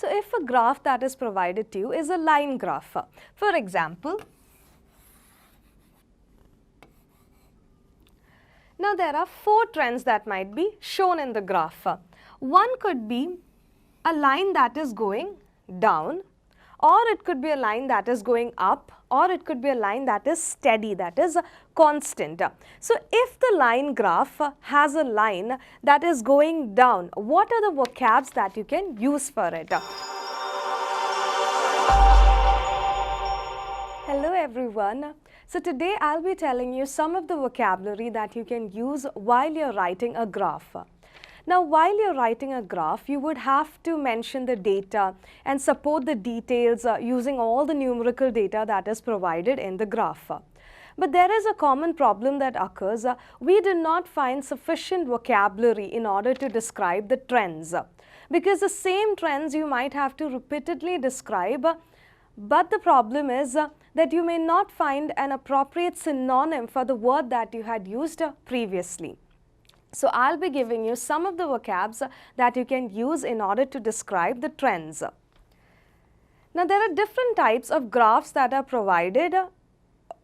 So if a graph that is provided to you is a line graph, for example, now there are 4 trends that might be shown in the graph. One could be a line that is going down, or it could be a line that is going up, or it could be a line that is steady, that is constant. So if the line graph has a line that is going down, what are the vocabs that you can use for it? Hello everyone. So today I'll be telling you some of the vocabulary that you can use while you're writing a graph. Now, while you're writing a graph, you would have to mention the data and support the details using all the numerical data that is provided in the graph. But there is a common problem that occurs. We do not find sufficient vocabulary in order to describe the trends. Because the same trends you might have to repeatedly describe, but the problem is that you may not find an appropriate synonym for the word that you had used previously. So I'll be giving you some of the vocabs that you can use in order to describe the trends. Now there are different types of graphs that are provided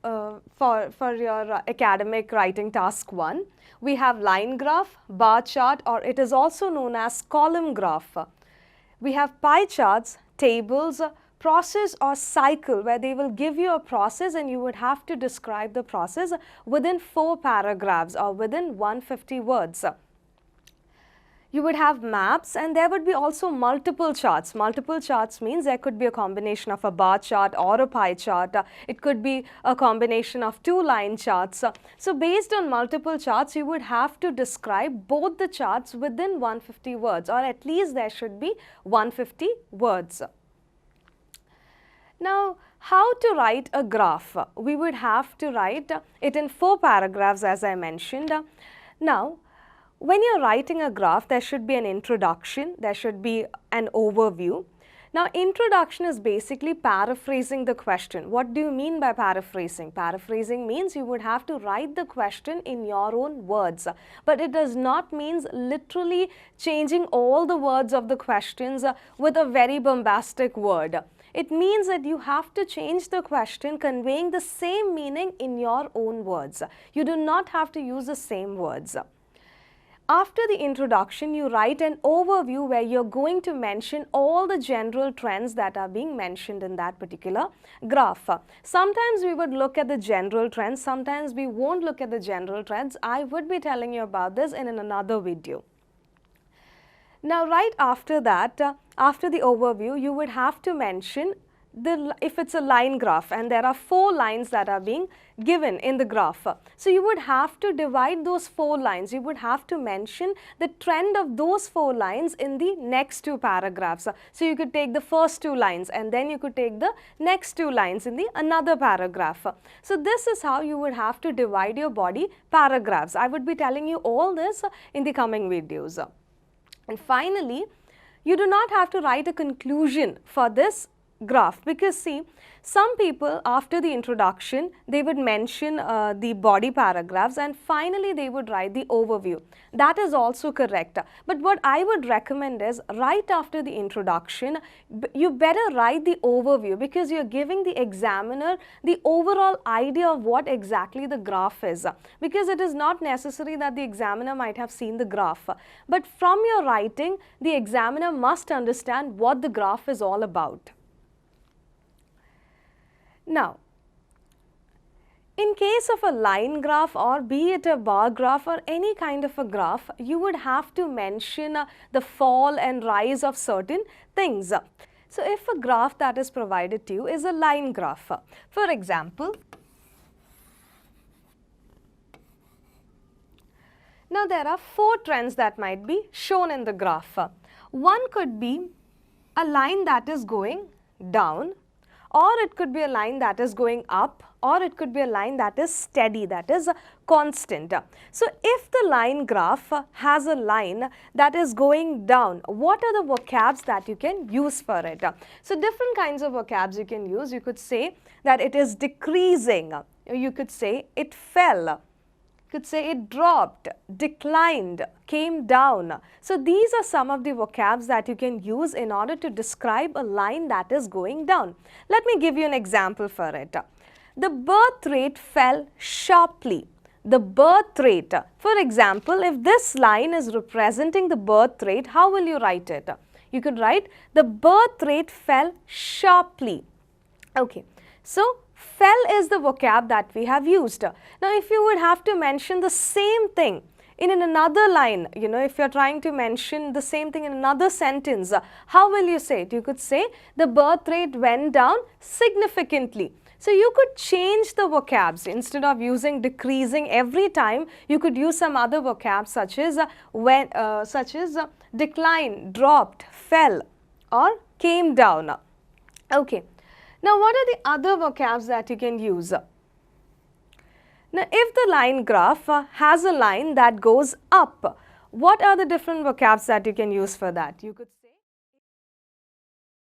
for your academic writing task 1. We have line graph, bar chart, or it is also known as column graph. We have pie charts, tables, process or cycle, where they will give you a process and you would have to describe the process within 4 paragraphs or within 150 words. You would have maps, and there would be also multiple charts. Multiple charts means there could be a combination of a bar chart or a pie chart. It could be a combination of 2 line charts. So based on multiple charts, you would have to describe both the charts within 150 words, or at least there should be 150 words. Now, how to write a graph? We would have to write it in 4 paragraphs, as I mentioned. Now, when you're writing a graph, there should be an introduction, there should be an overview. Now, introduction is basically paraphrasing the question. What do you mean by paraphrasing? Paraphrasing means you would have to write the question in your own words, but it does not mean literally changing all the words of the questions with a very bombastic word. It means that you have to change the question conveying the same meaning in your own words. You do not have to use the same words. After the introduction, you write an overview where you're going to mention all the general trends that are being mentioned in that particular graph. Sometimes we would look at the general trends, sometimes we won't look at the general trends. I would be telling you about this in another video. Now, right after that, after the overview, you would have to mention if it's a line graph and there are 4 lines that are being given in the graph. So you would have to divide those 4 lines. You would have to mention the trend of those 4 lines in the next 2 paragraphs. So you could take the first 2 lines and then you could take the next 2 lines in the another paragraph. So this is how you would have to divide your body paragraphs. I would be telling you all this in the coming videos. And finally, you do not have to write a conclusion for this graph, because see, some people after the introduction, they would mention the body paragraphs and finally they would write the overview. That is also correct. But what I would recommend is right after the introduction, you better write the overview, because you're giving the examiner the overall idea of what exactly the graph is. Because it is not necessary that the examiner might have seen the graph. But from your writing, the examiner must understand what the graph is all about. Now, in case of a line graph, or be it a bar graph or any kind of a graph, you would have to mention the fall and rise of certain things. So, if a graph that is provided to you is a line graph, for example, now there are 4 trends that might be shown in the graph. One could be a line that is going down, or it could be a line that is going up, or it could be a line that is steady, that is constant. So if the line graph has a line that is going down, what are the vocabs that you can use for it? So different kinds of vocabs you can use. You could say that it is decreasing. You could say it fell. Could say it dropped, declined, came down. So these are some of the vocabs that you can use in order to describe a line that is going down. Let me give you an example for it. The birth rate fell sharply. The birth rate. For example, if this line is representing the birth rate, how will you write it? You could write the birth rate fell sharply. Okay. So fell is the vocab that we have used. Now, if you would have to mention the same thing in another line, if you are trying to mention the same thing in another sentence, how will you say it? You could say the birth rate went down significantly. So you could change the vocabs. Instead of using decreasing every time, you could use some other vocabs such as decline, dropped, fell, or came down. Okay. Now, what are the other vocabs that you can use? Now, if the line graph has a line that goes up, what are the different vocabs that you can use for that? You could